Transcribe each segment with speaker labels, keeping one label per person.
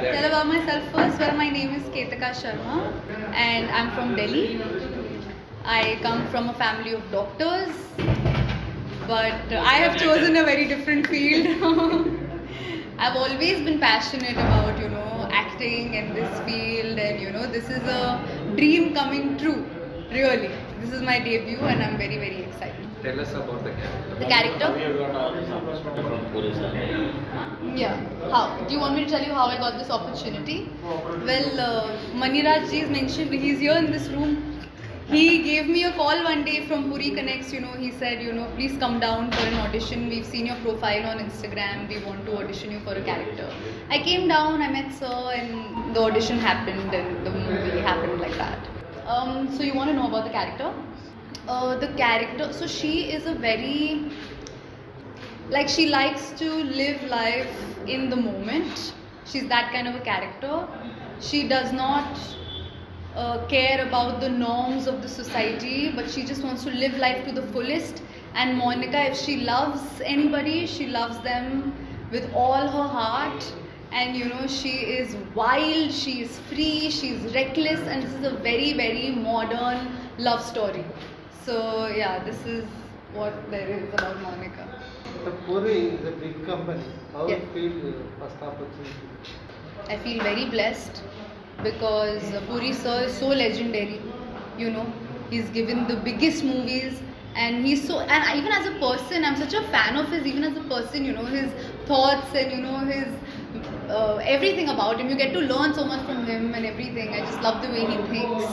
Speaker 1: Tell about myself first. Well, my name is Ketaka Sharma and I'm from Delhi. I come from a family of doctors, but I have chosen a very different field. I've always been passionate about, acting and this field, and this is a dream coming true, really. This is my debut and I'm very, very excited.
Speaker 2: Tell us about the character.
Speaker 1: The character?
Speaker 3: How you got from Puri
Speaker 1: Yeah. How? Do you want me to tell you how I got this opportunity? Well, Maniraj ji is mentioned. He's here in this room. He gave me a call one day from Puri Connects. He said, please come down for an audition. We've seen your profile on Instagram. We want to audition you for a character. I came down. I met sir, and the audition happened, and the movie happened like that. So you want to know about the character? The character. So she is a very she likes to live life in the moment. She's that kind of a character. She does not care about the norms of the society, but she just wants to live life to the fullest. And Monica, if she loves anybody, she loves them with all her heart. And she is wild, she is free, she is reckless, and this is a very, very modern love story. So yeah, this is what there is about Monica.
Speaker 4: The Puri is a big company. How
Speaker 1: Yeah.
Speaker 4: you feel first opportunity?
Speaker 1: I feel very blessed because Puri sir is so legendary. He's given the biggest movies, and and even as a person, I'm such a fan of his. Even as a person, his thoughts and his everything about him. You get to learn so much from him and everything. I just love the way he thinks,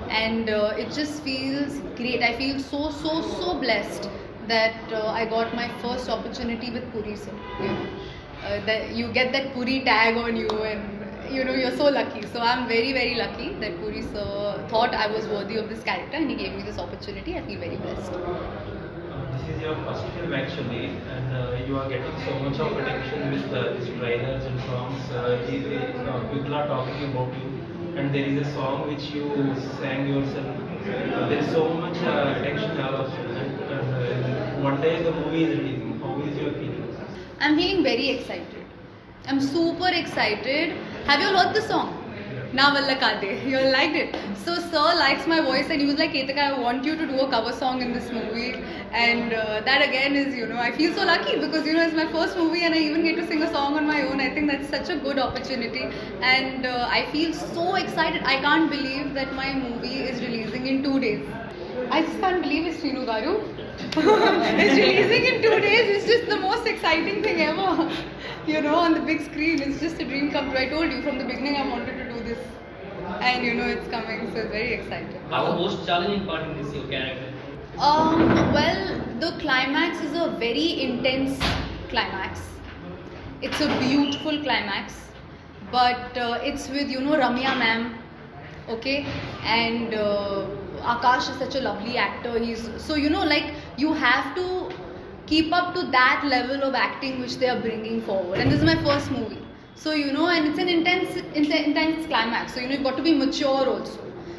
Speaker 1: and it just feels great. I feel so blessed that I got my first opportunity with Puri sir. That you get that Puri tag on you, and you're so lucky. So I'm very, very lucky that Puri sir thought I was worthy of this character, and he gave me this opportunity. I feel very blessed.
Speaker 5: This is your first film actually, and you are getting so much of attention with these trailers and songs. People are talking about you, and there is a song which you sang yourself. There is so much attention out of it, and one day the movie is releasing. How is your feeling?
Speaker 1: I'm feeling very excited. I'm super excited. Have you all heard the song? Na Valla Kade. You all liked it. So sir likes my voice, and he was like, Ketaka, I want you to do a cover song in this movie. And that again is, I feel so lucky because, it's my first movie and I even get to sing a song on my own. I think that's such a good opportunity. And I feel so excited. I can't believe that my movie is releasing in 2 days. I just can't believe it's Srinu Garu. It's releasing in 2 days. It's just the most exciting thing ever. On the big screen. It's just a dream come true. I told you from the beginning I wanted to do this. And it's coming, so it's very exciting.
Speaker 3: What's the most challenging part in this your character?
Speaker 1: Well, the climax is a very intense climax. It's a beautiful climax. But it's with, Ramya ma'am. Okay? And Akash is such a lovely actor. So you have to keep up to that level of acting which they are bringing forward. And this is my first movie. So and it's an intense climax. So you've got to be mature also.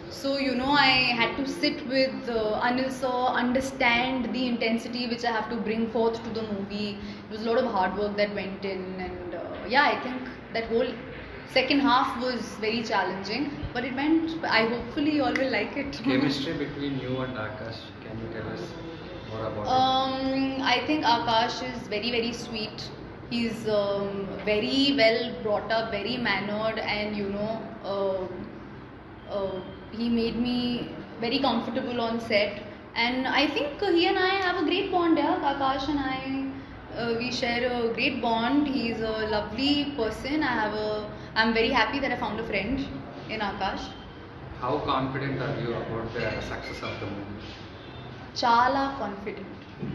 Speaker 1: So I had to sit with Anil sir, understand the intensity which I have to bring forth to the movie. It was a lot of hard work that went in, and I think that whole second half was very challenging, but it went. Hopefully you all will like it.
Speaker 2: Chemistry between you and Akash. Can you tell us more about it?
Speaker 1: I think Akash is very, very sweet. He's very well brought up, very mannered, and he made me very comfortable on set. And I think he and I have a great bond. Yeah, Akash and I, we share a great bond. He's a lovely person. I'm very happy that I found a friend in Akash.
Speaker 2: How confident are you about the success of the movie?
Speaker 1: Chala confident.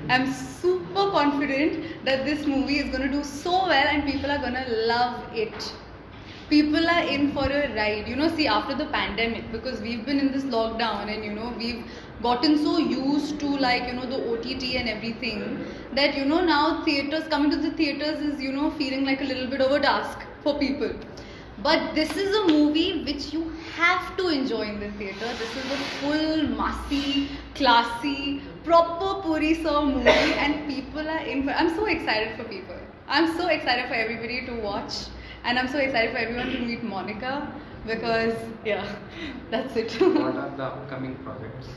Speaker 1: I'm super confident that this movie is going to do so well and people are going to love it. People are in for a ride. See, after the pandemic, because we've been in this lockdown and we've gotten so used to the OTT and everything that now coming to the theaters is feeling like a little bit of a task for people. But this is a movie which you have to enjoy in the theatre. This is a full, massy, classy, proper Puri sir movie, and people are in for. I'm so excited for people. I'm so excited for everybody to watch And I'm so excited for everyone to meet Monica because, yeah, that's it.
Speaker 2: What are the upcoming projects?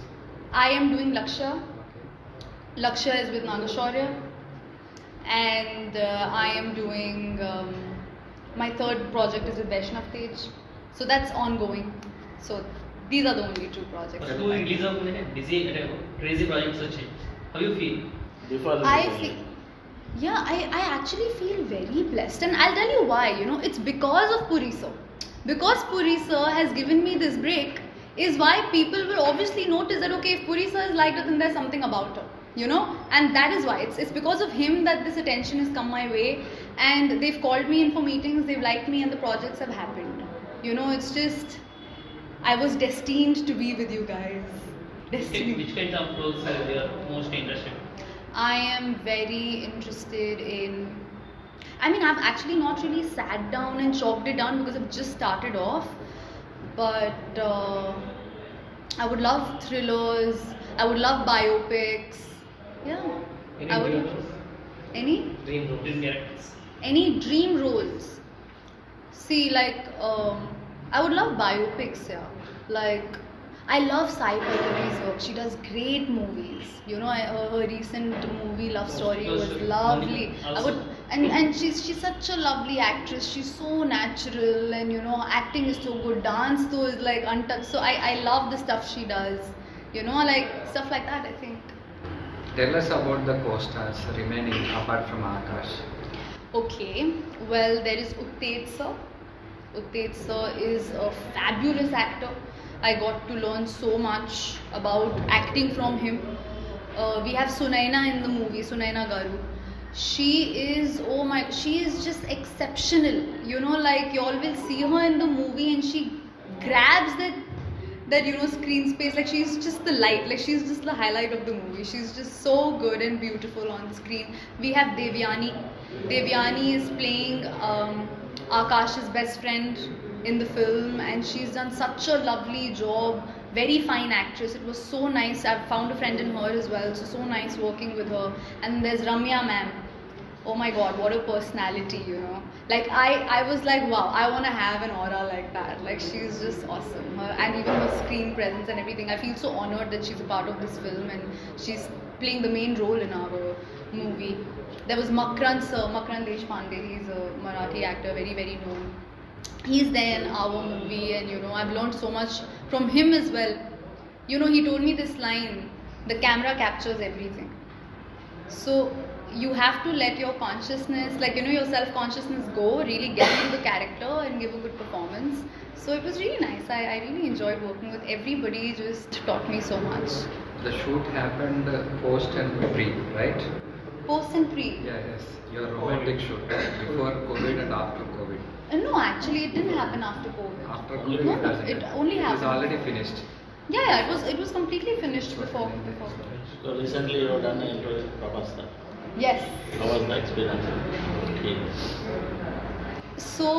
Speaker 1: I am doing Lakshya.
Speaker 2: Okay.
Speaker 1: Lakshya is with Nagashaurya. And I am doing, my third project is with Vaishnav Tej. So that's ongoing. So these are the only two projects.
Speaker 3: First release అవ్వగానే busy అంటే crazy projects వచ్చాయి. How you feel?
Speaker 6: Before the
Speaker 1: I feel, yeah, I actually feel very blessed, and I'll tell you why. You know, it's because of Puri sir. Because Puri sir has given me this break, is why people will obviously notice that okay, if Puri sir is like her, then there's something about her. You know, and that is why it's because of him that this attention has come my way, and they've called me in for meetings, they've liked me, and the projects have happened. You know, it's just I was destined to be with you guys. Destiny.
Speaker 3: Which kind of roles are you most interested?
Speaker 1: I am very interested in. I mean, I've actually not really sat down and chalked it down because I've just started off. But I would love thrillers. I would love biopics. Yeah.
Speaker 3: Any
Speaker 1: I would
Speaker 3: dream
Speaker 1: love-
Speaker 3: roles?
Speaker 1: Any
Speaker 3: Dream roles. Dream characters.
Speaker 1: any dream roles. See, like I would love biopics. Yeah. Like I love Sai Pallavi's work. She does great movies. You know, her recent movie Love Story was lovely. I would, and she's such a lovely actress. She's so natural, and you know, acting is so good. Dance though is like untouched. So I love the stuff she does. You know, like stuff like that. I think.
Speaker 2: Tell us about the co-stars remaining apart from Akash.
Speaker 1: Okay, well, there is Uttej sir. Uttej sir is a fabulous actor. I got to learn so much about acting from him. We have Sunaina in the movie, Sunaina Garu. She is, oh my, she is just exceptional. You know, like you all will see her in the movie and she grabs that you know screen space, like she's just the light, like she's just the highlight of the movie. She's just so good and beautiful on screen. We have Devyani. Devyani is playing Akash's best friend in the film, and she's done such a lovely job. Very fine actress. It was so nice. I've found a friend in her as well, so nice working with her. And there's Ramya ma'am. Oh my god, what a personality, you know. Like I was like, wow, I want to have an aura like that. Like she's just awesome. And even her screen presence and everything. I feel so honored that she's a part of this film and she's playing the main role in our movie. There was Makran sir, Makran Deshpande. He's a Marathi actor, very, very known. He's there in our movie, and you know, I've learned so much from him as well. You know, he told me this line, the camera captures everything. So you have to let your consciousness, like you know, your self-consciousness go, really get into the character and give a good performance. So it was really nice. I really enjoyed working with everybody, just taught me so much.
Speaker 2: The shoot happened post and pre, right?
Speaker 1: Post and pre.
Speaker 2: Yeah, yes. Your romantic shoot before COVID and after COVID.
Speaker 1: No, actually it didn't happen after COVID.
Speaker 2: After
Speaker 6: Only
Speaker 2: COVID,
Speaker 1: No,
Speaker 2: it doesn't
Speaker 1: it
Speaker 2: happen.
Speaker 1: only
Speaker 2: It's
Speaker 1: happened.
Speaker 2: already finished.
Speaker 1: Yeah, it was completely finished before.
Speaker 6: So recently you have done an interview with Prabhas sir.
Speaker 1: Yes.
Speaker 6: How was the experience? Okay.
Speaker 1: So,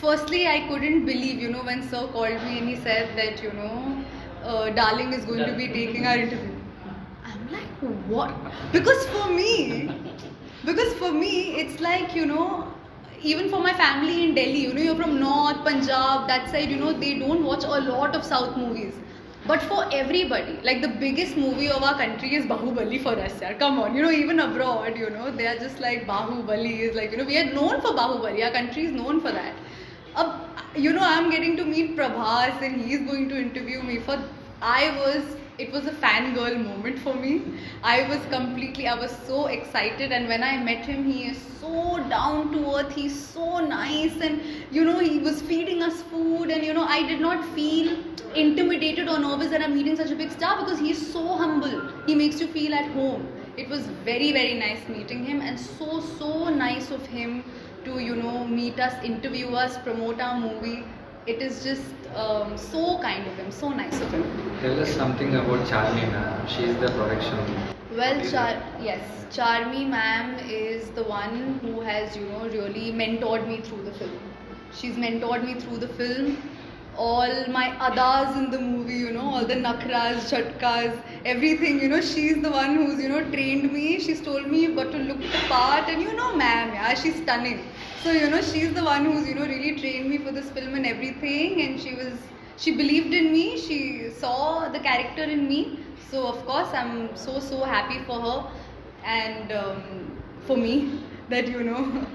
Speaker 1: firstly, I couldn't believe, you know, when sir called me and he said that, you know, Darling is going to be taking our interview. I'm like, what? Because for me, it's like, you know, even for my family in Delhi, you know, you're from North, Punjab, that side, you know, they don't watch a lot of South movies. But for everybody, like the biggest movie of our country is Bahubali for us, yaar. Come on, you know, even abroad, you know, they are just like Bahubali is like, you know, we are known for Bahubali, our country is known for that. You know, I'm getting to meet Prabhas and he's going to interview me it was a fangirl moment for me. I was so excited, and when I met him, he is so down to earth, he's so nice, and you know, he was feeding us food, and you know, I did not feel intimidated or nervous that I'm meeting such a big star because he's so humble. He makes you feel at home. It was very, very nice meeting him, and so nice of him to, you know, meet us, interview us, promote our movie. It is just so kind of him, so nice of him.
Speaker 2: Tell us something about Charmi ma'am. She is the production.
Speaker 1: Well, Charmi ma'am is the one who has, you know, really mentored me through the film. She's mentored me through the film. all my adas in the movie, you know, all the nakras, chatkas, everything, you know, she's the one who's, you know, trained me. She's told me you've got to look the part, and you know, ma'am, yeah, she's stunning. So, you know, she's the one who's, you know, really trained me for this film and everything, and she believed in me, she saw the character in me. So, of course, I'm so happy for her and for me that, you know,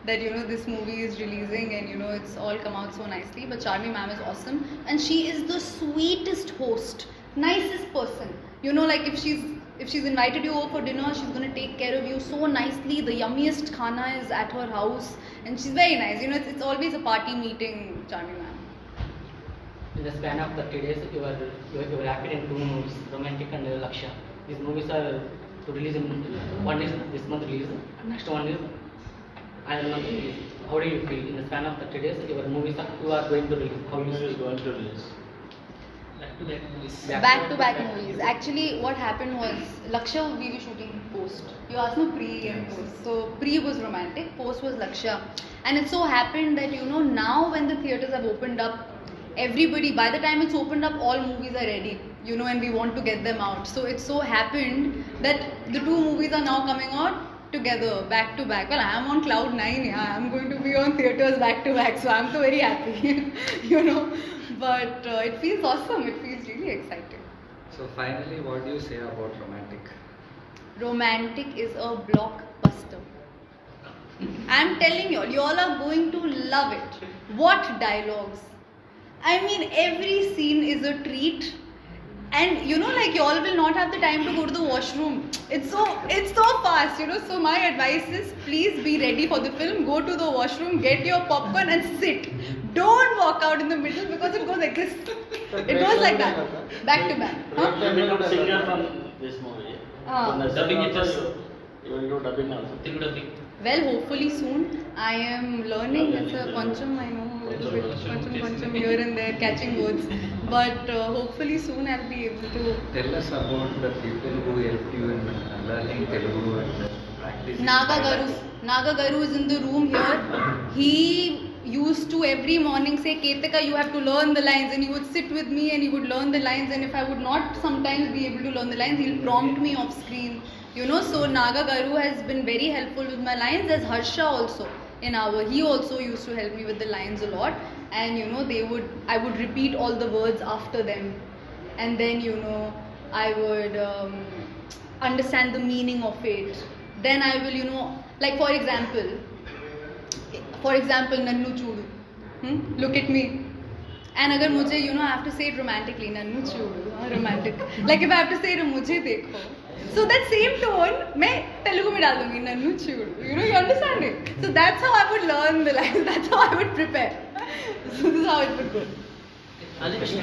Speaker 1: this movie is releasing and, you know, it's all come out so nicely. But Charmi ma'am is awesome, and she is the sweetest host, nicest person. You know, like if she's invited you over for dinner, she's going to take care of you so nicely. The yummiest khana is at her house, and she's very nice. You know, it's always a party meeting, Charmi ma'am.
Speaker 7: In the span of 30 days, you were acted in 2 movies, Romantic and Lakshya. These movies are to release in one is this month release, and next one is another month release. How do you feel in the span of 30 days? Your movies you are going to release. How you
Speaker 6: Movie is
Speaker 7: feel?
Speaker 6: going to release.
Speaker 5: Back-to-back movies.
Speaker 1: Back-to-back movies. Actually, what happened was Lakshya we were shooting post. You asked me pre and post. So pre was Romantic, post was Lakshya, and it so happened that, you know, now when the theatres have opened up, everybody, by the time it's opened up, all movies are ready, you know, and we want to get them out. So it so happened that the 2 movies are now coming out together, back to back. Well, I am on cloud 9, yeah, I'm going to be on theatres back to back, so I'm so very happy, you know. But it feels awesome, it feels really exciting.
Speaker 2: So finally, what do you say about Romantic?
Speaker 1: Romantic is a blockbuster. I'm telling you all are going to love it. What dialogues! I mean, every scene is a treat. And you know, like, you all will not have the time to go to the washroom. It's so fast, you know. So my advice is, please be ready for the film. Go to the washroom, get your popcorn and sit. Don't walk out in the middle because it goes like this. It goes like that, back to back.
Speaker 6: You will become singer from this movie. From the
Speaker 5: Dubbing
Speaker 6: second
Speaker 5: it
Speaker 6: also,
Speaker 5: also.
Speaker 6: you will do dubbing also.
Speaker 5: Telugu dubbing.
Speaker 1: Well, hopefully soon. I am learning. It's a koncham, I know, a little bit. Koncham here and there, catching words. But hopefully soon I'll be able to.
Speaker 2: Tell us about the people who helped you in learning Telugu and practicing.
Speaker 1: Naga Garu is in the room here. He used to every morning say, Ketika, you have to learn the lines, and he would sit with me and he would learn the lines, and if I would not sometimes be able to learn the lines, he'll prompt me off screen. You know, so Naga Garu has been very helpful with my lines. There's Harsha also he also used to help me with the lines a lot, and you know, I would repeat all the words after them, and then, you know, I would understand the meaning of it. Then I will, you know, like for example Nannu Chudu, look at me. And agar mujhe, you know, I have to say it romantically, Nannu Chudu, romantic. Like if I have to say it, mujhe dekho. So that same tone, मैं तेलुगु में डाल दूँगी, Nannu Chudu. You know, you understand it? So that's how I would learn the lines. That's how I would prepare. So this is how it would go.
Speaker 5: All the best.